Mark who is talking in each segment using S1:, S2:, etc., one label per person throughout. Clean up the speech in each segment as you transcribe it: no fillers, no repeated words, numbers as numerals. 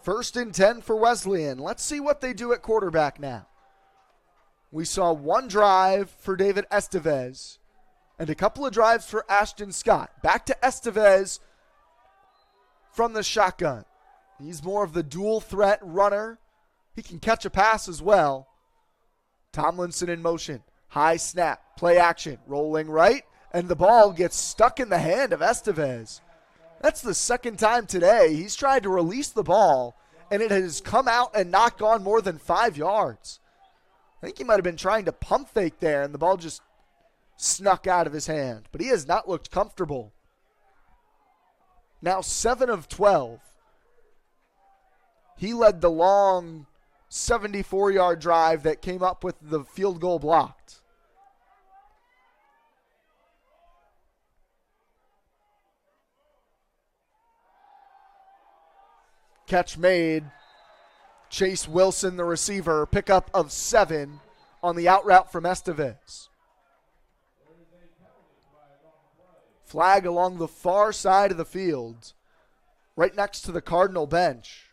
S1: First and 10 for Wesleyan. Let's see what they do at quarterback now. We saw one drive for David Estevez and a couple of drives for Ashton Scott. Back to Estevez from the shotgun. He's more of the dual threat runner. He can catch a pass as well. Tomlinson in motion. High snap. Play action. Rolling right. And the ball gets stuck in the hand of Estevez. That's the second time today he's tried to release the ball, and it has come out and not gone more than 5 yards. I think he might have been trying to pump fake there, and the ball just snuck out of his hand. But he has not looked comfortable. Now 7 of 12. He led the long 74-yard drive that came up with the field goal blocked. Catch made. Chase Wilson, the receiver, pickup of 7 on the out route from Estevez. Flag along the far side of the field, right next to the Cardinal bench.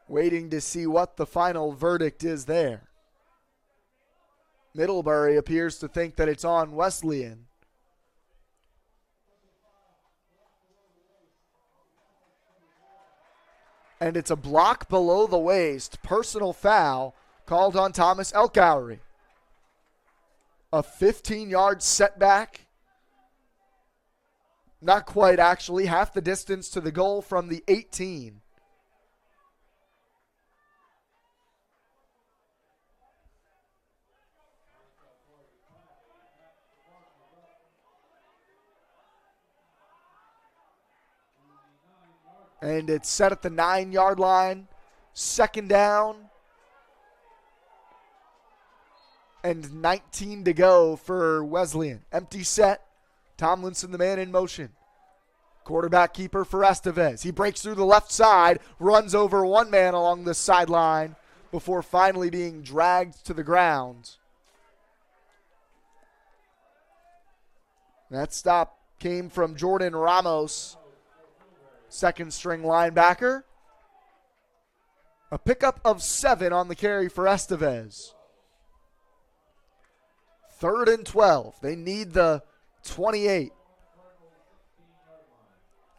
S1: Waiting to see what the final verdict is there. Middlebury appears to think that it's on Wesleyan. And it's a block below the waist, personal foul called on Thomas Elkowry. A 15-yard setback. Not quite, actually. Half the distance to the goal from the 18. And it's set at the 9-yard line. Second down. And 19 to go for Wesleyan. Empty set. Tomlinson, the man in motion. Quarterback keeper for Estevez. He breaks through the left side, runs over one man along the sideline before finally being dragged to the ground. That stop came from Jordan Ramos, second string linebacker. A pickup of 7 on the carry for Estevez. 3rd and 12. They need the 28.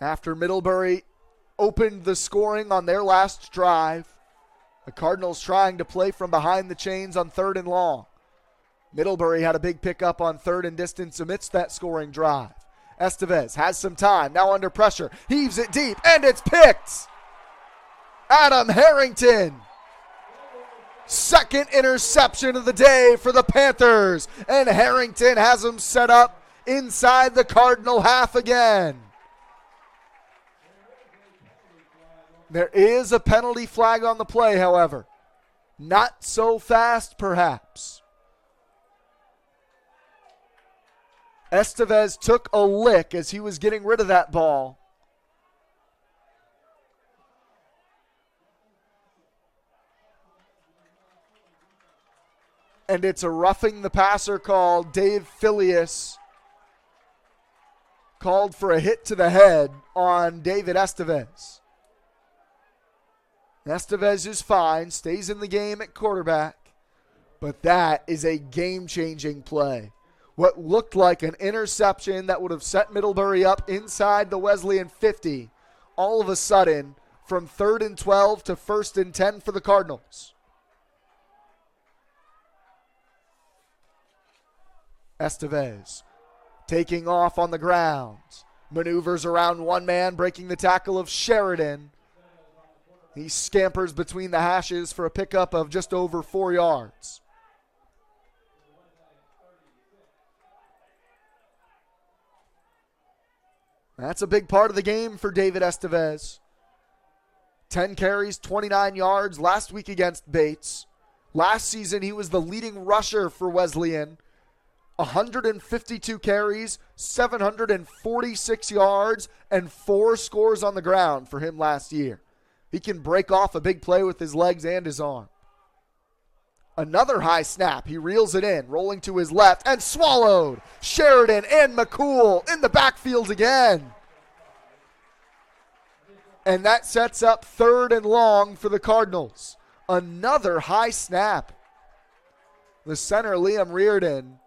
S1: After Middlebury opened the scoring on their last drive, the Cardinals trying to play from behind the chains on 3rd and long. Middlebury had a big pickup on 3rd and distance amidst that scoring drive. Estevez has some time, now under pressure, heaves it deep, and it's picked. Adam Harrington. Second interception of the day for the Panthers, and Harrington has them set up inside the Cardinal half again. There is a penalty flag on the play, however. Not so fast, perhaps. Estevez took a lick as he was getting rid of that ball. And it's a roughing the passer call. Dave Filius called for a hit to the head on David Estevez. Estevez is fine, stays in the game at quarterback, but that is a game-changing play. What looked like an interception that would have set Middlebury up inside the Wesleyan 50, all of a sudden, from 3rd and 12 to 1st and 10 for the Cardinals. Estevez taking off on the ground. Maneuvers around one man, breaking the tackle of Sheridan. He scampers between the hashes for a pickup of just over 4 yards. That's a big part of the game for David Estevez. 10 carries, 29 yards last week against Bates. Last season, he was the leading rusher for Wesleyan. 152 carries, 746 yards, and 4 scores on the ground for him last year. He can break off a big play with his legs and his arm. Another high snap. He reels it in, rolling to his left, and swallowed. Sheridan and McCool in the backfield again. And that sets up 3rd and long for the Cardinals. Another high snap. The center, Liam Reardon,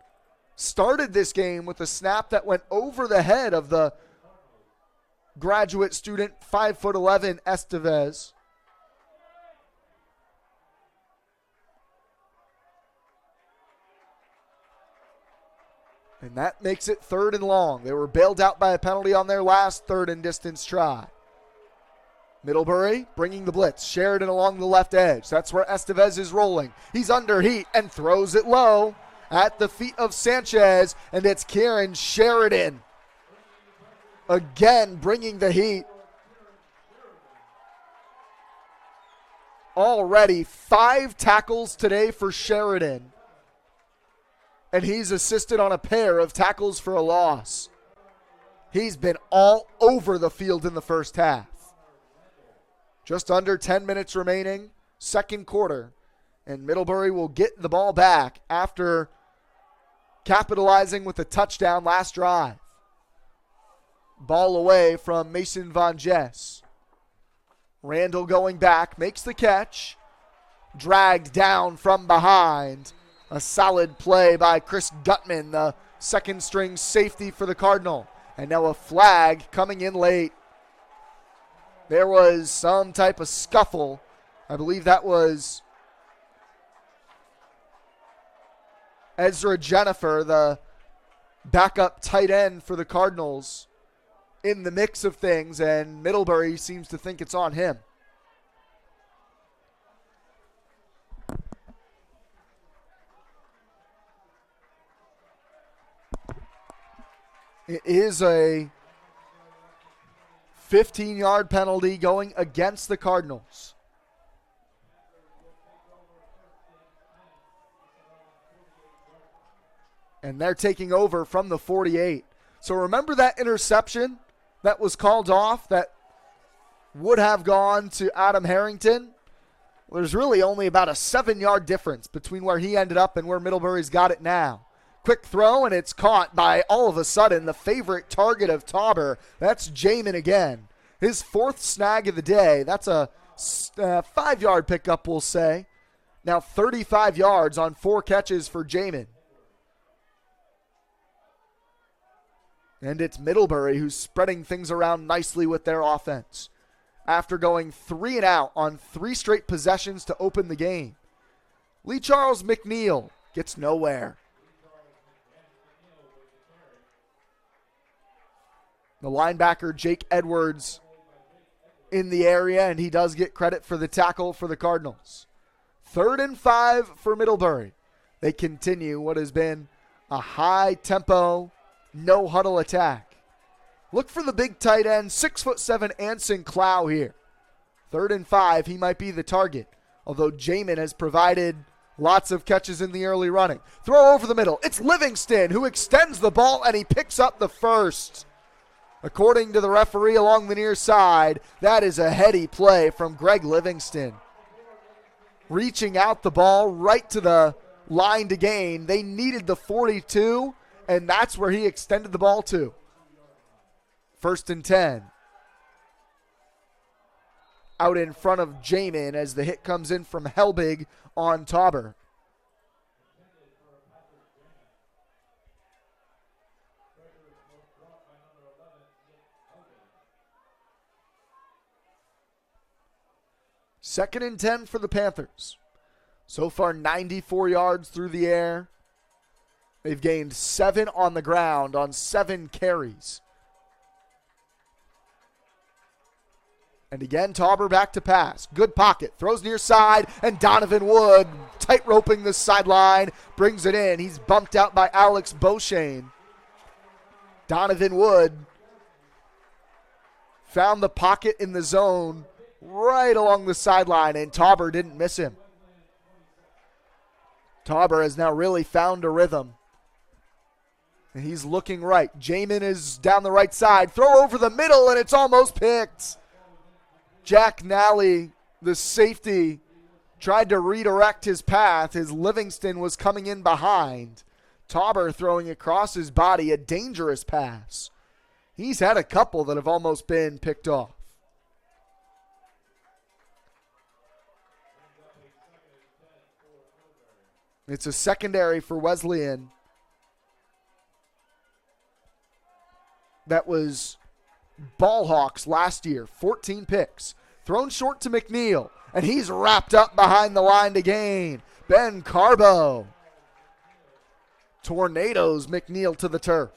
S1: started this game with a snap that went over the head of the graduate student, 5'11", Estevez. And that makes it 3rd and long. They were bailed out by a penalty on their last 3rd and distance try. Middlebury bringing the blitz. Sheridan along the left edge. That's where Estevez is rolling. He's under heat and throws it low at the feet of Sanchez. And it's Kieran Sheridan again bringing the heat. Already 5 tackles today for Sheridan. And he's assisted on a pair of tackles for a loss. He's been all over the field in the first half. Just under 10 minutes remaining, second quarter. And Middlebury will get the ball back after capitalizing with a touchdown last drive. Ball away from Mason Von Jess. Randall going back, makes the catch. Dragged down from behind. A solid play by Chris Gutman, the second string safety for the Cardinal. And now a flag coming in late. There was some type of scuffle. I believe that was Ezra Jennifer, the backup tight end for the Cardinals, in the mix of things, and Middlebury seems to think it's on him. It is a 15-yard penalty going against the Cardinals. And they're taking over from the 48. So remember that interception that was called off that would have gone to Adam Harrington? Well, there's really only about a 7-yard difference between where he ended up and where Middlebury's got it now. Quick throw, and it's caught by, all of a sudden, the favorite target of Tauber. That's Jamin again. His 4th snag of the day. That's a 5-yard pickup, we'll say. Now 35 yards on 4 catches for Jamin. And it's Middlebury who's spreading things around nicely with their offense. After going 3 and out on 3 straight possessions to open the game. Lee Charles McNeil gets nowhere. The linebacker, Jake Edwards, in the area, and he does get credit for the tackle for the Cardinals. 3rd and 5 for Middlebury. They continue what has been a high-tempo, no-huddle attack. Look for the big tight end, 6'7", Anson Clow here. 3rd and 5, he might be the target, although Jamin has provided lots of catches in the early running. Throw over the middle. It's Livingston who extends the ball, and he picks up the first. According to the referee along the near side, that is a heady play from Greg Livingston. Reaching out the ball right to the line to gain. They needed the 42, and that's where he extended the ball to. 1st and 10. Out in front of Jamin as the hit comes in from Helbig on Tauber. Second and 10 for the Panthers. So far, 94 yards through the air. They've gained 7 on the ground on 7 carries. And again, Tauber back to pass. Good pocket. Throws near side, and Donovan Wood, tight roping the sideline, brings it in. He's bumped out by Alex Beauchene. Donovan Wood found the pocket in the zone right along the sideline, and Tauber didn't miss him. Tauber has now really found a rhythm. And he's looking right. Jamin is down the right side. Throw over the middle, and it's almost picked. Jack Nally, the safety, tried to redirect his path as Livingston was coming in behind. Tauber throwing across his body, a dangerous pass. He's had a couple that have almost been picked off. It's a secondary for Wesleyan that was ball hawks last year. 14 picks. Thrown short to McNeil, and he's wrapped up behind the line to gain. Ben Carbo tornadoes McNeil to the turf.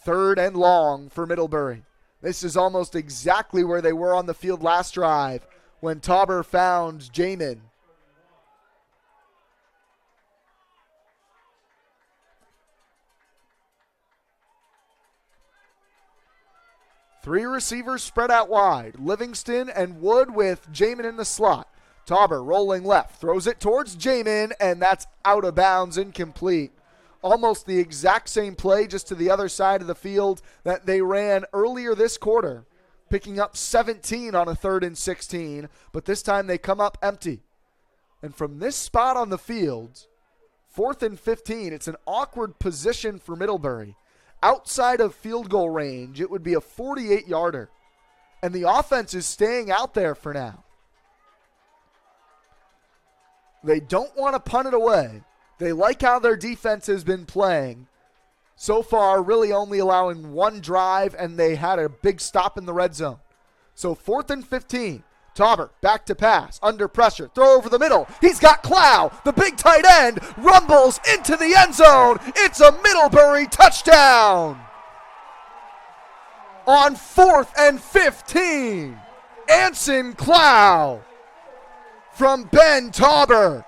S1: 3rd and long for Middlebury. This is almost exactly where they were on the field last drive when Tauber found Jamin. Three receivers spread out wide. Livingston and Wood with Jamin in the slot. Tauber rolling left, throws it towards Jamin, and that's out of bounds, incomplete. Almost the exact same play, just to the other side of the field that they ran earlier this quarter, picking up 17 on a 3rd and 16, but this time they come up empty. And from this spot on the field, 4th and 15, it's an awkward position for Middlebury. Outside of field goal range, it would be a 48-yarder. And the offense is staying out there for now. They don't want to punt it away. They like how their defense has been playing. So far, really only allowing one drive, and they had a big stop in the red zone. So 4th and 15. Tauber back to pass, under pressure, throw over the middle. He's got Clow, the big tight end, rumbles into the end zone. It's a Middlebury touchdown. On 4th and 15, Anson Clow from Ben Tauber